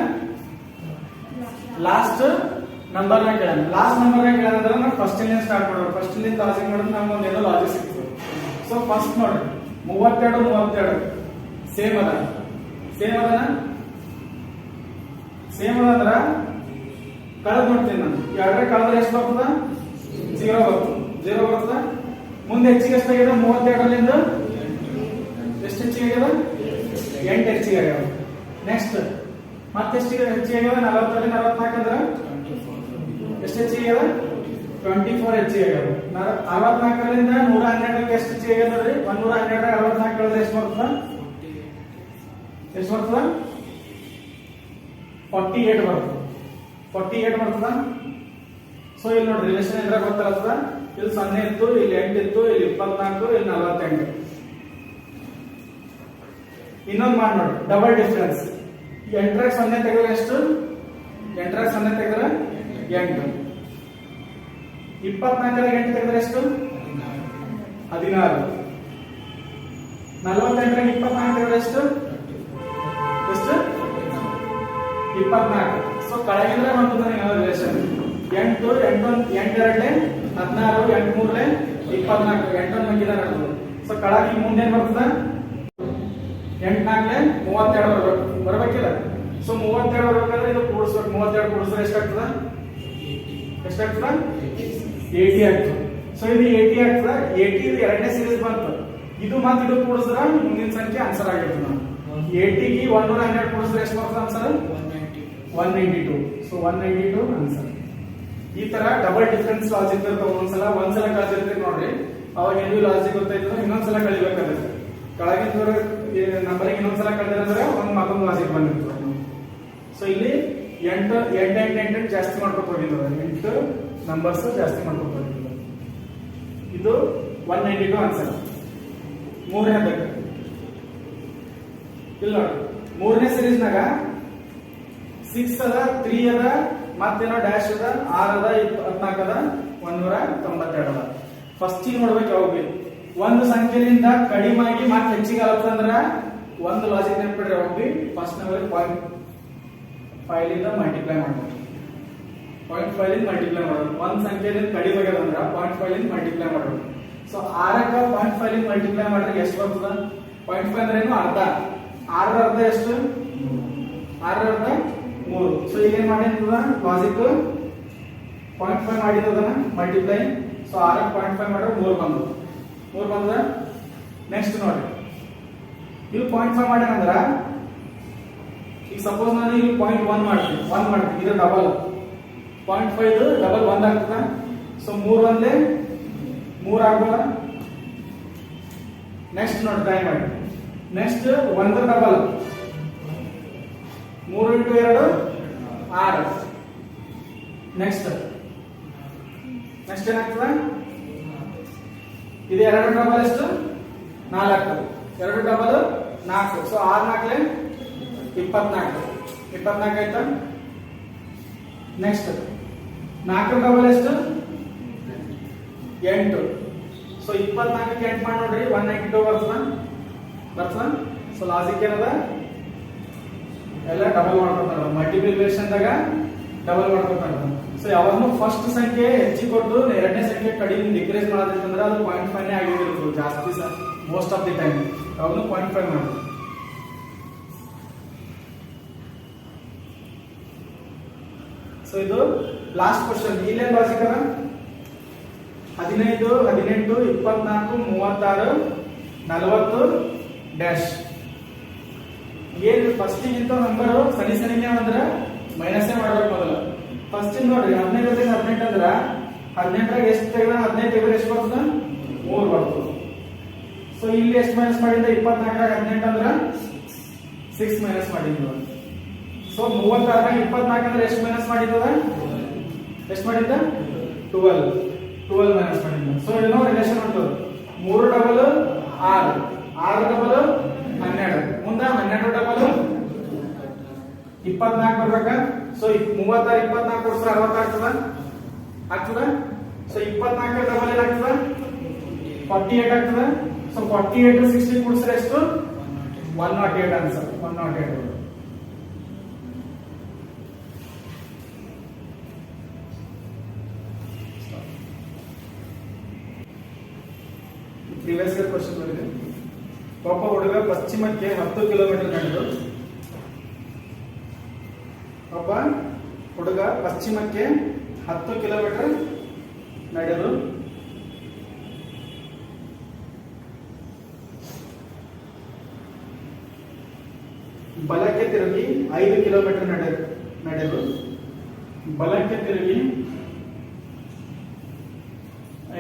ಲಾಸ್ಟ್ ನಂಬರ್ ನ ಕೇಳೋಣ. ಲಾಸ್ಟ್ ನಂಬರ್ ನ ಕೇಳೋಣ ಅಂದ್ರೆ ನಾವು ಫಸ್ಟ್ ಇಂದ ಸ್ಟಾರ್ಟ್ ಮಾಡೋದು. ಫಸ್ಟ್ ಇಂದ ಲಾಜಿಕ್ ಮಾಡಿದ್ರೆ ನಮ್ಗೆ ಒಂದೇನೋ ಲಾಜಿಕ್ ಸಿಗ್ತದೆ. ಸೊ ಫಸ್ಟ್ ನೋಡ್ರಿ 32 ಸೇಮ್ ಅದ ಅಂದ್ರ ಕಳೆದ್ ನೋಡ್ತೀನಿ ನಾನು. 2 ಕಳೆದ್ರೆ ಎಷ್ಟು ಬರ್ತದ? 0 ಬರ್ತದ. ಮುಂದೆ ಹೆಚ್ಚಿಗೆ ಎಷ್ಟಾಗಿದೆ? 32ಲಿಂದ ಎಷ್ಟು ಹೆಚ್ಚಿಗೆ ಆಗ್ಯದ? 8 ಹೆಚ್ಚಿಗೆ ಆಗ್ಯಾವ. ನೆಕ್ಸ್ಟ್ ಮತ್ತೆ ಹೆಚ್ಚಿಗೆ ಆಗ್ಯದ? 40 44 ಅಂದ್ರ ಎಷ್ಟು ಹೆಚ್ಚಿಗೆ ಆಗ್ಯದ? 24 ಹೆಚ್ಚಿಗೆ ಆಗ್ಯದ. 64ರಿಂದ 112 ಎಷ್ಟು ಹೆಚ್ಚಿಗೆ ಆಗ್ಯದ್ರಿ? 112 64 ಕಳೆದ್ರೆ ಎಷ್ಟು ಬರ್ತದ? 48 ಬರ್ತದ. ಸೊ ಇಲ್ಲಿ ನೋಡಿ ರಿಲೇಷನ್ ಏನಾರ ಗೊತ್ತಾಗ್ತದ. ಇಲ್ಲಿ 0 ಇತ್ತು, ಇಲ್ಲಿ 8 ಇತ್ತು, ಇಲ್ಲಿ 24, ಇಲ್ಲಿ 48. ಇನ್ನೊಂದು ಮಾಡಿ ನೋಡಿ, ಡಬಲ್ ಡಿಫರೆನ್ಸ್. 8 0 ತೆಗೆದ್ರೆ ಎಷ್ಟು? 8 0 ತೆಗೆದ್ರೆ 8. 24 8 ತೆಗೆದ್ರೆ ಎಷ್ಟು? 16. 48 24 ತೆಗೆದ್ರೆ ಎಷ್ಟು? 24. ಸೊ ಕಳೆಗಿದ್ರೆ ಬಂತದ ರಿಲೇಷನ್. 8 2 16 8 3 24 8 ಮಂಗಿದ. ಸೊ ಕಳಗಿ ಮುಂದೆ ಏನ್ ಬರ್ತದ? 8 4 32 ಬರ್ಬೇಕಿಲ್ಲ. ಸೊ 32 ಬರ್ಬೇಕಂದ್ರೆ ಇದು ಕೂಡಿಸ್ಬೇಕು. 32 ಕೂಡಿಸಿದ್ರೆ ಎಷ್ಟಾಗ್ತದ? 80 ಆಗ್ತದೆ. ಸೊ ಇದು 80 ಆಗ್ತದ. 80 ಇದು ಎರಡನೇ ಸೀರೀಸ್ ಬಂತು. ಇದು ಮತ್ತೆ ಇದು ಕೂಡಿಸಿದ್ರೆ ಮುಂದಿನ ಸಂಖ್ಯೆ ಆನ್ಸರ್ ಆಗಿರ್ತದೆ. 80 ಗೆ 112 ಕೂಡಿಸಿದ್ರೆ ಎಷ್ಟು ಬರ್ತದೆ ಆನ್ಸರ್? 192. So 192 answer. ಈ ತರ ಡಬಲ್ ಡಿಫರೆನ್ಸ್ ಲಾಜಿಕ್ ಇರ್ತಾವ. ಒಂದ್ಸಲ ಕಳಿಸಿರ್ತೀವಿ ನೋಡ್ರಿ, ಅವಾಗ ಏನು ಲಾಜಿಕ್ ಗೊತ್ತಾಯ್ತಂದ್ರೆ ಇನ್ನೊಂದ್ಸಲ ಕಳಿಬೇಕಾಗುತ್ತೆ. ಕೆಳಗಿನ ನಂಬರಿಗೆ ಇನ್ನೊಂದ್ಸಲ ಕಳೆದ್ರೆ ಮತ್ತೊಂದು ಲಾಜಿಕ್ ಬಂದಿರ್ತದೆ. ಸೊ ಇಲ್ಲಿ 8 ಜಾಸ್ತಿ ಮಾಡ್ಕೊತ ಹೋಗಿದ್ದಾರೆ. 8 ನಂಬರ್ಸ್ ಜಾಸ್ತಿ ಮಾಡ್ಕೊತ ಹೋಗಿದ್ದಾರೆ. ಇದು 192 ಆನ್ಸರ್. ಮೂರನೇ ಇಲ್ಲ ನೋಡಿ, ಮೂರನೇ ಸೀರೀಸ್ನಾಗ 6 ಅದ, 3 ಅದ, ಮತ್ತೇನೋ ಡ್ಯಾಶ್ ಅದ, 6 ಅದ, 24 ಅದ, 192 ಅದ. ಫಸ್ಟ್ ನೋಡ್ಬೇಕು ಯಾವಾಗ ಒಂದು ಸಂಖ್ಯೆಯಿಂದ ಕಡಿಮೆ ಆಗಿ ಮತ್ತೆ ಹೆಚ್ಚಿಗೆ ಆಗತ್ತಂದ್ರ ಒಂದು ಲಾಜಿಕ್ ನೆನಪಿಡ್ರಿ. ಯಾವಾಗ ಫಸ್ಟ್ ನಂಬರ್ 0.5 ಲಿಂದ ಮಲ್ಟಿಪ್ಲೈ ಮಾಡ್ಬೇಕು. 0.5 ಲಿಂದ ಮಲ್ಟಿಪ್ಲೈ ಮಾಡೋದು. ಒಂದ್ ಸಂಖ್ಯೆಯಿಂದ ಕಡಿಮೆ ಆಗ್ಯದಂದ್ರ 0.5 ಲಿಂದ ಮಲ್ಟಿಪ್ಲೈ ಮಾಡೋದು. ಸೊ 6ಕ್ಕ 0.5 ಲಿಂದ ಮಲ್ಟಿಪ್ಲೈ ಮಾಡಿದ್ರೆ ಎಷ್ಟು ಬರ್ತದ? 0.5 ಅಂದ್ರೆ ಏನು? ಅರ್ಧ. 6 ಅರ್ಧ ಎಷ್ಟು? 6 ಅರ್ಧ 3. ಸೊ ಈಗ ಏನ್ ಮಾಡಿರ್ತದ ಲಾಜಿಕ್? 0.5 ಮಾಡಿರೋದನ್ನ ಮಲ್ಟಿಪ್ಲೈ. ಸೊ 6ಕ್ಕೆ 0.5 ಮಾಡಿದ್ರೆ 3 ಬಂದ. ನೆಕ್ಸ್ಟ್ ನೋಡಿ, ಇಲ್ಲಿ 0.5 ಮಾಡ್ಯಾನಂದ್ರ ಈಗ ಸಪೋಸ್ ನಾನು ಇಲ್ಲಿ 0.1 ಮಾಡ್ತೀನಿ, 1 ಮಾಡ್ತೀನಿ. ಇದು ಡಬಲ್ 0.5 ಡಬಲ್ 1 ಆಗ್ತದ. ಸೊ 3 ಒಂದೇ 3 ಆಗ್ಬೋದ. ನೆಕ್ಸ್ಟ್ ನೋಡಿ ಟ್ರೈ ಮಾಡಿ. Next 1 double 3 × 2 6. ನೆಕ್ಸ್ಟ್ ಏನಾಗ್ತದ? ಇದು 2 ಡಬಲ್ ಎಷ್ಟು? 4. 2 ಡಬಲ್ 4. ಸೊ 6 4 24 ಆಯ್ತಾ? ನೆಕ್ಸ್ಟ್ 4 ಡಬಲ್ ಎಷ್ಟು? 8. ಸೊ 24ಕ್ಕೆ 8 ಮಾಡಿ ನೋಡ್ರಿ 192 ಬರ್ತದ. ಸೊ ಲಾಜಿಕ್ ಏನದ ಎಲ್ಲ ಡಬಲ್ ಮಾಡ್ಕೊತಾರ, ಮಲ್ಟಿಪ್ಲಿಕೇಶನ್ ದಾಗ ಡಬಲ್ ಮಾಡ್ಕೊತಾರ. ಸೊ ಯಾವಾಗಲೂ ಫಸ್ಟ್ ಸಂಖ್ಯೆ ಹೆಚ್ಚಿಗೆ ಕೊಟ್ಟು ಎರಡನೇ ಸಂಖ್ಯೆ ಕಡಿಮೆ ಡಿಕ್ರೀಸ್ ಮಾಡೋದಿತ್ತಂದ್ರೆ ಅದು 0.5 ಆಗಿರುತ್ತೆ ಜಾಸ್ತಿ ಮೋಸ್ಟ್ ಆಫ್ ದಿ ಟೈಮ್. ಯಾವಾಗಲೂ 0.5 ಮಾಡಿ. ಸೊ ಇದು ಲಾಸ್ಟ್ ಕ್ವಶನ್. ಇಲ್ಲೇನ್ ಲಾಜಿಕ್ ಅದ 15, 18, 24, 36, 40 ಡ್ಯಾಶ್. ಏನ್ ಫಸ್ಟ್ ಇಂತ ನಂಬರ್ ಸನಿನೇ ಅಂದ್ರೆ ಮೈನಸ್ ಮಾಡ್ಬೇಕು ಮೊದಲು. ಫಸ್ಟ್ ನೋಡ್ರಿ 15 ಜೊತೆ 18 ಅಂದ್ರ 18ರಾಗ ಎಷ್ಟು ತೆಗೆದ 15 ತೆಗೆದ್ರೆ ಎಷ್ಟು ಬರ್ತದ 3 ಬರ್ತದ. ಸೊ ಇಲ್ಲಿ ಎಷ್ಟು ಮೈನಸ್ ಮಾಡಿದ 24ರಾಗ 18 ಅಂದ್ರ 6 ಮೈನಸ್ ಮಾಡಿದ್ವಿ. ಸೊ 36ರಾಗ 24 ಅಂದ್ರೆ ಎಷ್ಟು ಮೈನಸ್ ಮಾಡಿದದ ಎಷ್ಟು ಮಾಡಿದ್ದ 12 ಮೈನಸ್ ಮಾಡಿದ್ವಿ. ಸೊ ಏನೋ ರಿಲೇಷನ್ ಉಂಟು 3 ಡಬಲ್ 6, 6 ಡಬಲ್ 12, ಮುಂದ 12 ಡಬಲ್ 24 ಬರ್ಬೇಕ. ಸೊ 36 24 ಕೊಡ್ಸ್ರ 60 ಆಗ್ತದ. ಸೊ 24 ಡಬಲ್ ಏನಾಗ್ತದ 48 ಆಗ್ತದ. ಸೊ 48 60 ಕೊಡ್ಸ್ರ ಎಷ್ಟು 108 ಆನ್ಸರ್ 108. ಪ್ರೀವಿಯಸ್ ಇಯರ್ ಕ್ವಶನ್ ಬಂದಿದೆ. ಒಬ್ಬ ಹುಡುಗ ಪಶ್ಚಿಮಕ್ಕೆ 10 ಕಿಲೋಮೀಟರ್ ನಡೆದು ಒಬ್ಬ ಹುಡುಗ ಪಶ್ಚಿಮಕ್ಕೆ 10 ಕಿಲೋಮೀಟರ್ ನಡೆದು ಬಲಕ್ಕೆ ತಿರುಗಿ 5 ಕಿಲೋಮೀಟರ್ ನಡೆದು ಬಲಕ್ಕೆ ತಿರುಗಿ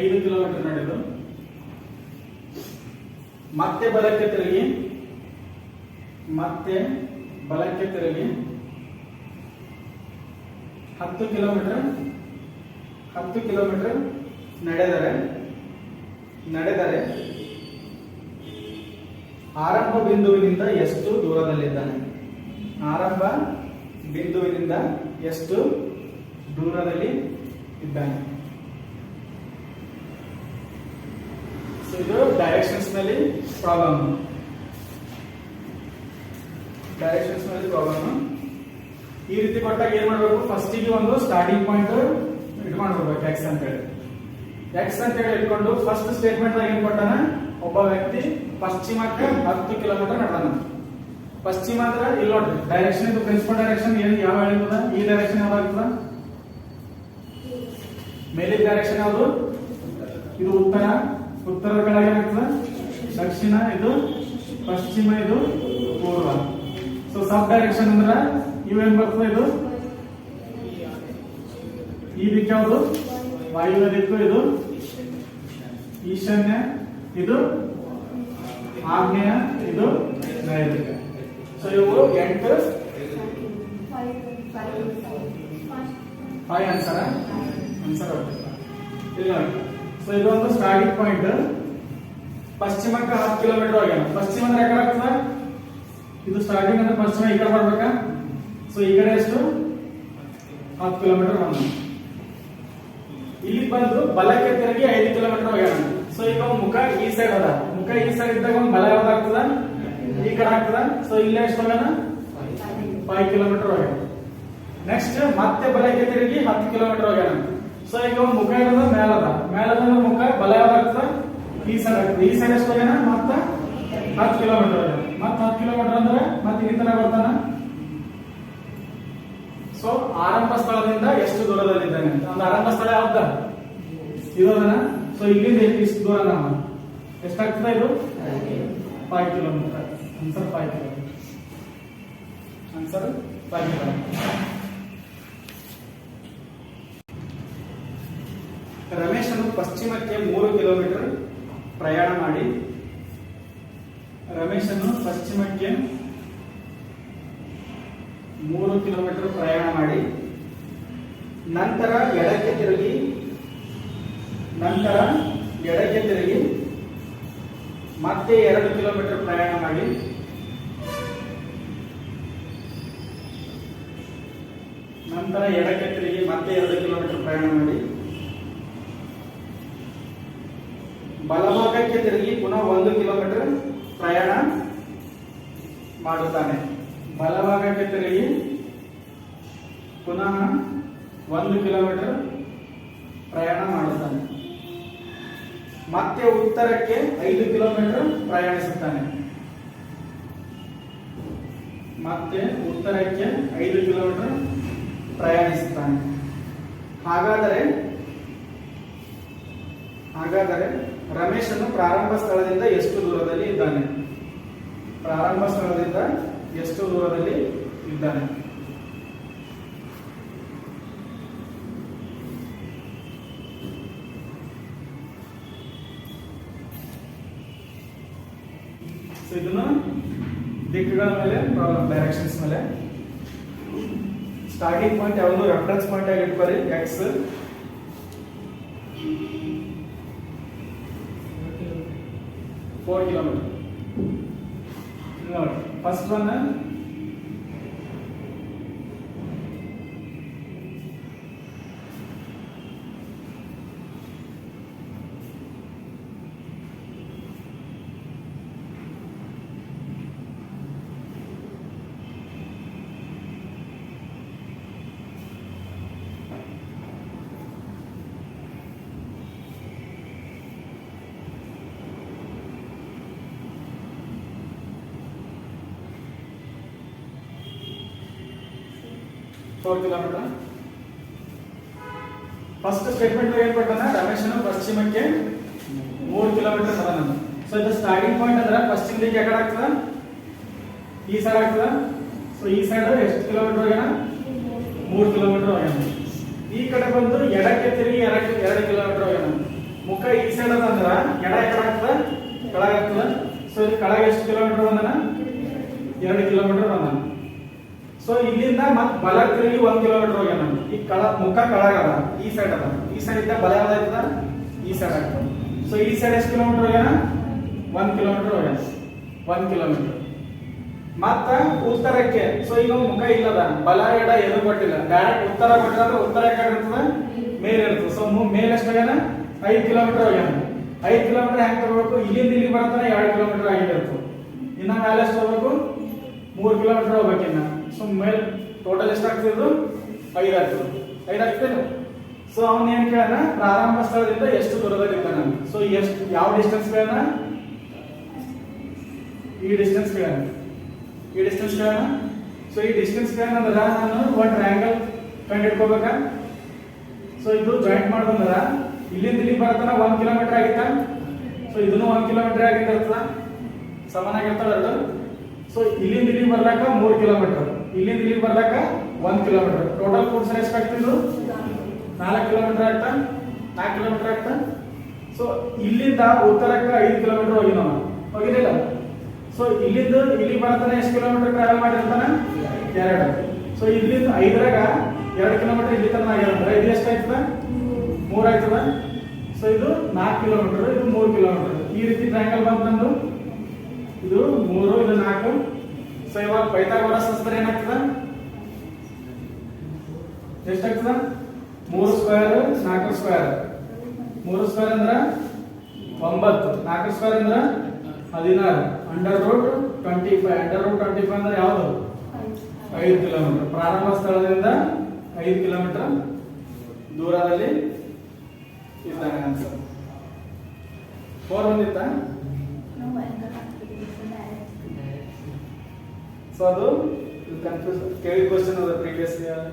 5 ಕಿಲೋಮೀಟರ್ ನಡೆದು ಮತ್ತೆ ಬಲಕ್ಕೆ ತಿರುಗಿ 10 ಕಿಲೋಮೀಟರ್ ನಡೆದರೆ ಆರಂಭ ಬಿಂದುವಿನಿಂದ ಎಷ್ಟು ದೂರದಲ್ಲಿದ್ದಾನೆ? ಆರಂಭ ಬಿಂದುವಿನಿಂದ ಎಷ್ಟು ದೂರದಲ್ಲಿ ಇದ್ದಾನೆ? ಇದು ಡೈರೆಕ್ಷನ್ಸ್ ನಲ್ಲಿ ಪ್ರಾಬ್ಲಮ್. ಈ ರೀತಿ ಕೊಟ್ಟಾಗ ಏನ್ ಮಾಡ್ಬೇಕು, ಫಸ್ಟಿಗೆ ಒಂದು ಸ್ಟಾರ್ಟಿಂಗ್ ಪಾಯಿಂಟ್ ಇಟ್ಕೊಂಡ್ಬಿಡ್ಬೇಕು ಎಕ್ಸ್ ಅಂತ ಹೇಳಿ ಇಟ್ಕೊಂಡು ಫಸ್ಟ್ ಸ್ಟೇಟ್ಮೆಂಟ್ ಏನ್ ಕೊಟ್ಟಾನ, ಒಬ್ಬ ವ್ಯಕ್ತಿ ಪಶ್ಚಿಮಕ್ಕೆ 10 ಕಿಲೋಮೀಟರ್ ನಡೆದಾನ. ಪಶ್ಚಿಮ ಅಂದ್ರೆ ಇಲ್ಲಿ ನೋಡ್ರಿ ಡೈರೆಕ್ಷನ್, ಇದು ಪ್ರಿನ್ಸಿಪಲ್ ಡೈರೆಕ್ಷನ್ ಏನ್ ಯಾವ ಹೇಳಿದ, ಈ ಡೈರೆಕ್ಷನ್ ಯಾವ್ದಾಗ್ತದ, ಮೇಲಿನ ಡೈರೆಕ್ಷನ್ ಯಾವುದು, ಇದು ಉತ್ತರದ ಕೆಳಗೆ ಏನಾಗ್ತದ ದಕ್ಷಿಣ, ಇದು ಪಶ್ಚಿಮ, ಇದು ಪೂರ್ವ. ಸೊ ಸಬ್ ಡೈರೆಕ್ಷನ್ ಅಂದ್ರ ಇವೇನ್ ಬರ್ತದೆ, ಇದು ಈ ದಿಕ್ಕು ಯಾವುದು ವಾಯುವ್ಯ ದಿಕ್ಕು, ಇದು ಈಶಾನ್ಯ, ಇದು ಆಗ್ನೇಯ, ಇದು ನೈಋತ್ಯ. ಸೊ ಇವು 8 5 ಆನ್ಸರ್ ಇಲ್ಲ. ಸೊ ಇದು ಒಂದು ಸ್ಟಾರ್ಟಿಂಗ್ ಪಾಯಿಂಟ್. ಪಶ್ಚಿಮಕ್ಕೆ 10 ಕಿಲೋಮೀಟರ್ ಹೋಗ್ಯಾನ. ಪಶ್ಚಿಮ ಅಂದ್ರೆ ಯಾಕಡೆ ಆಗ್ತದ, ಇದು ಸ್ಟಾರ್ಟಿಂಗ್ ಅಂದ್ರೆ ಪಶ್ಚಿಮ ಈ ಕಡೆ ಬರ್ಬೇಕಾ. ಸೊ ಈ ಕಡೆ ಎಷ್ಟು 10 ಕಿಲೋಮೀಟರ್ ಬಂದ. ಇಲ್ಲಿ ಬಂದು ಬಲಕ್ಕೆ ತಿರುಗಿ 5 ಕಿಲೋಮೀಟರ್ ಹೋಗ್ಯಾನ. ಸೊ ಈಗ ಮುಖ ಈ ಸೈಡ್ ಅದ, ಮುಖ ಈ ಸೈಡ್ ಇದ್ದಾಗ ಒಂದು ಬಲ ಯಾವ್ದಾಗ್ತದ, ಈ ಕಡೆ ಆಗ್ತದ. ಸೊ ಇಲ್ಲೇ ಎಷ್ಟು ಹೋಗ್ಯಾನ 5 ಕಿಲೋಮೀಟರ್ ಹೋಗ್ಯಾನ. ನೆಕ್ಸ್ಟ್ ಮತ್ತೆ ಬಲಕ್ಕೆ ತಿರುಗಿ 10 ಕಿಲೋಮೀಟರ್ ಹೋಗ್ಯಾನ. ಸೊ ಈಗ ಒಂದು ಮುಖ ಇರೋದು ಮೇಲದ ಮುಖ ಬಲ ಯಾವ್ದಾಗ್ತದ, ಈ ಸೈಡ್ ಆಗ್ತದೆ. ಈ ಸೈಡ್ ಎಷ್ಟು ಹೋಗ್ಯಾನ ಮತ್ತ 10 ಕಿಲೋಮೀಟರ್ ಹೋಗ್ಯಾನ. ಮತ್ತೆ 10 ಕಿಲೋಮೀಟರ್ ಅಂದ್ರೆ ಮತ್ತೆ ಈ ತರ ಬರ್ತಾನ. ಸೊ ಆರಂಭ ಸ್ಥಳದಿಂದ ಎಷ್ಟು ದೂರದಲ್ಲಿದ್ದಾನೆ ಅಂತ, ಒಂದು ಆರಂಭ ಸ್ಥಳ ಯಾವ್ದ ಇರೋದನ. ಸೊ ಇಲ್ಲಿಂದ ಇಷ್ಟು ದೂರ ನಾವು ಎಷ್ಟಾಗ್ತದೆ, ಇದು 5 kilometre. Answer 5 kilometre. Answer 5 kilometre. ರಮೇಶನು ಪಶ್ಚಿಮಕ್ಕೆ 3 ಕಿಲೋಮೀಟರ್ ಪ್ರಯಾಣ ಮಾಡಿ ನಂತರ ಎಡಕ್ಕೆ ತಿರುಗಿ ಮತ್ತೆ 2 ಕಿಲೋಮೀಟರ್ ಪ್ರಯಾಣ ಮಾಡಿ ಬಲಭಾಗಕ್ಕೆ ತಿರುಗಿ ಪುನಃ 1 ಕಿಲೋಮೀಟರ್ ಪ್ರಯಾಣ ಮಾಡುತ್ತಾನೆ. ಬಲಭಾಗಕ್ಕೆ ತಿರುಗಿ ಪುನಃ 1 ಕಿಲೋಮೀಟರ್ ಪ್ರಯಾಣ ಮಾಡುತ್ತಾನೆ. ಮತ್ತೆ ಉತ್ತರಕ್ಕೆ 5 ಕಿಲೋಮೀಟರ್ ಪ್ರಯಾಣಿಸುತ್ತಾನೆ. ಮತ್ತೆ ಉತ್ತರಕ್ಕೆ 5 ಕಿಲೋಮೀಟರ್ ಪ್ರಯಾಣಿಸುತ್ತಾನೆ. ಹಾಗಾದರೆ ರಮೇಶನು ಪ್ರಾರಂಭ ಸ್ಥಳದಿಂದ ಎಷ್ಟು ದೂರದಲ್ಲಿ ಇದ್ದಾನೆ? ಪ್ರಾರಂಭ ಸ್ಥಳದಿಂದ ಎಷ್ಟು ದೂರದಲ್ಲಿ ಇದ್ದಾನೆ? ಇದನ್ನು ದಿಕ್ಕುಗಳ ಮೇಲೆ ಪ್ರಾಬ್ಲಮ್, ಡೈರೆಕ್ಷನ್ಸ್ ಮೇಲೆ. ಸ್ಟಾರ್ಟಿಂಗ್ ಪಾಯಿಂಟ್ ಯಾವುದು ರೆಫರೆನ್ಸ್ ಪಾಯಿಂಟ್ ಆಗಿ ಇಟ್ಕೊರಿ. ಎಕ್ಸ್ 4 ಕಿಲೋಮೀಟರ್ ನೋಡಿ. First one 4 kilometre. First statement ಏನ್ ಕೊಟ್ಟಾನ? ರಮೇಶನು ಪಶ್ಚಿಮಕ್ಕೆ 3 ಕಿಲೋಮೀಟರ್ ಅದಾನ. ಸೊ ಇದು ಸ್ಟಾರ್ಟಿಂಗ್ ಪಾಯಿಂಟ್ ಅಂದ್ರೆ ಪಶ್ಚಿಮ ದಿಕ್ಕು ಯಾಕಡೆ ಆಗ್ತದ? ಈ ಸೈಡ್ ಆಗ್ತದ. ಸೊ ಈ ಸೈಡ್ ಎಷ್ಟು ಕಿಲೋಮೀಟರ್ ಹೋಗ್ಯಾನ? 3 ಕಿಲೋಮೀಟರ್ ಹೋಗ್ಯಾನ. ಈ ಕಡೆ ಬಂದು ಎಡಕ್ಕೆ ತಿರುಗಿ 2 ಕಿಲೋಮೀಟರ್ ಹೋಗ್ಯಾನ. ಮುಖ ಈ ಸೈಡ್ ಅದ ಅಂದ್ರ ಎಡ ಯಾಕಡೆ ಆಗ್ತದ? ಕೆಳಗೆ ಆಗ್ತದ. ಸೊ ಇಲ್ಲಿ ಕೆಳಗೆ ಎಷ್ಟು ಕಿಲೋಮೀಟರ್ ಬಂದನ? 2 ಕಿಲೋಮೀಟರ್ ಬಂದನ. ಸೊ ಇಲ್ಲಿಂದ ಮತ್ ಬಲ ತಿರುಗಿ 1 ಕಿಲೋಮೀಟರ್ ಹೋಗ್ಯಾನ. ಈ ಮುಖ ಕೆಳಗದ, ಈ ಸೈಡ್ ಅದ. ಈ ಸೈಡ್ ಇದ್ದ ಬಲ ಯಾವ್ದಾಯ್ತದ? ಈ ಸೈಡ್ ಆಗ್ತದ. ಸೊ ಈ ಸೈಡ್ ಎಷ್ಟು ಕಿಲೋಮೀಟರ್ ಹೋಗ್ಯಾನ? 1 ಕಿಲೋಮೀಟರ್ ಹೋಗ್ಯಾನ. 1 ಕಿಲೋಮೀಟರ್. ಮತ್ತ ಉತ್ತರಕ್ಕೆ, ಸೊ ಈಗ ಮುಖ ಇಲ್ಲದ, ಬಲ ಎಡ ಏನು ಕೊಟ್ಟಿಲ್ಲ, ಡೈರೆಕ್ಟ್ ಉತ್ತರ ಕೊಟ್ಟಿದ್ರೆ ಉತ್ತರ ಯಾಕಡೆ ಇರ್ತದ? ಮೇಲೆ ಇರ್ತದೆ. ಸೊ ಮೇಲೆ ಎಷ್ಟು ಹೋಗ್ಯಾನ? 5 ಕಿಲೋಮೀಟರ್ ಹೋಗ್ಯಾನ. 5 ಕಿಲೋಮೀಟರ್ ಹೆಂಗ್ ತಗೋಬೇಕು? ಇಲ್ಲಿಂದ ಇಲ್ಲಿ ಬರ್ತಾನೆ 2 ಕಿಲೋಮೀಟರ್ ಆಗಿರ್ತದೆ. ಇನ್ನ ಮೇಲೆ ಎಷ್ಟು ಹೋಗ್ಬೇಕು? 3 ಕಿಲೋಮೀಟರ್ ಹೋಗ್ಬೇಕಿನ್ನ. ಸೊ ಮೇಲೆ ಟೋಟಲ್ ಎಷ್ಟಾಗ್ತಿದ್ದು? 5 ಆಗ್ತದೆ. 5 ಆಗ್ತದೆ. ಸೊ ಅವನ್ ಏನ್ ಕೇಳನ? ಪ್ರಾರಂಭ ಸ್ಥಳದಿಂದ ಎಷ್ಟು ದೂರದಲ್ಲಿ ಇದ್ದಾನ. ಸೊ ಎಷ್ಟು, ಯಾವ ಡಿಸ್ಟೆನ್ಸ್ ಕೇಳನ? ಈ ಡಿಸ್ಟೆನ್ಸ್ ಕೇಳನ. ಈ ಡಿಸ್ಟೆನ್ಸ್ ಕೇಳನ. ಸೊ ಈ ಡಿಸ್ಟೆನ್ಸ್ ಕೇಳನಂದ್ರ ನಾನು ಒಂದು ಟ್ರಯಾಂಗಲ್ ಕಂಡು ಹಿಡ್ಕೋಬೇಕಾ? ಸೊ ಇದು ಜಾಯಿಂಟ್ ಮಾಡೋದಂದ್ರ ಇಲ್ಲಿಂದ ಇಲ್ಲಿ ಬರ್ತಾನ 1 ಕಿಲೋಮೀಟರ್ ಆಗಿತ್ತ. ಸೊ ಇದನ್ನು 1 ಕಿಲೋಮೀಟರ್ ಆಗಿರ್ತದ, ಸಮಾನಾಗಿರ್ತಾವ ಎರಡು. ಸೊ ಇಲ್ಲಿಂದ ಇಲ್ಲಿ ಬರ್ಲಾಕ 3 ಕಿಲೋಮೀಟರ್, ಇಲ್ಲಿಂದ ಇಲ್ಲಿ ಬರ್ಲಾಕ 1 ಕಿಲೋಮೀಟರ್. ಟೋಟಲ್ ಕೂಡ್ಸರ ಎಷ್ಟು ಆಗ್ತಿದ್ರು? 4 ಕಿಲೋಮೀಟರ್ ಆಗ್ತಾ, 4 ಕಿಲೋಮೀಟರ್ ಆಗ್ತಾ. ಸೊ ಇಲ್ಲಿಂದ ಉತ್ತರಕ್ಕೆ 5 ಕಿಲೋಮೀಟರ್ ಹೋಗಿ ನಾವು ಹೋಗಿರಲಿಲ್ಲ. ಸೊ ಇಲ್ಲಿಂದ ಇಲ್ಲಿ ಬರ್ತಾನೆ ಎಷ್ಟು ಕಿಲೋಮೀಟರ್ ಟ್ರಾವೆಲ್ ಮಾಡಿರ್ತಾನ? 2. ಸೊ ಇಲ್ಲಿಂದ 5ರಾಗ 2 ಕಿಲೋಮೀಟರ್ ಇಲ್ಲಿ ತನಕ ಆಗ್ಯಾರಂದ್ರೆ ಇದು ಎಷ್ಟು ಆಯ್ತದ? 3 ಆಯ್ತದ. ಸೊ ಇದು 4 ಕಿಲೋಮೀಟರ್, ಇದು 3 ಕಿಲೋಮೀಟರ್. ಈ ರೀತಿ ಟ್ರಯಾಂಗಲ್ ಬಂತಂದು ಇದು 3, ಇದು 4. ಸೊ ಇವಾಗ ಪೈಥಾಗೋರಸ್ ಸೂತ್ರ ಏನಾಗ್ತದ? ಎಷ್ಟಾಗ್ತದ? 3 ಸ್ಕ್ವೇರ್ 4 ಸ್ಕ್ವೇರ್. 3 ಸ್ಕ್ವೇರ್ ಅಂದ್ರ 9, 4 ಸ್ಕ್ವೇರ್ ಅಂದ್ರ 16. Under root 25. ಅಂಡರ್ ರೂಟ್ 25 ಅಂದ್ರೆ ಯಾವುದು? 5 ಕಿಲೋಮೀಟರ್. ಪ್ರಾರಂಭ ಸ್ಥಳದಿಂದ 5 ಕಿಲೋಮೀಟರ್ ದೂರದಲ್ಲಿ ಇದ್ದಾನೆ ಆನ್ಸರ್. 4 ಬಂದಿತ್ತ? ಸೊ ಅದು ಕನ್ಫ್ಯೂಸ್ ಕೇಳಿ ಕ್ವಶನ್ ಅದ ಪ್ರೀವಿಯಸ್ ಇಯರ್.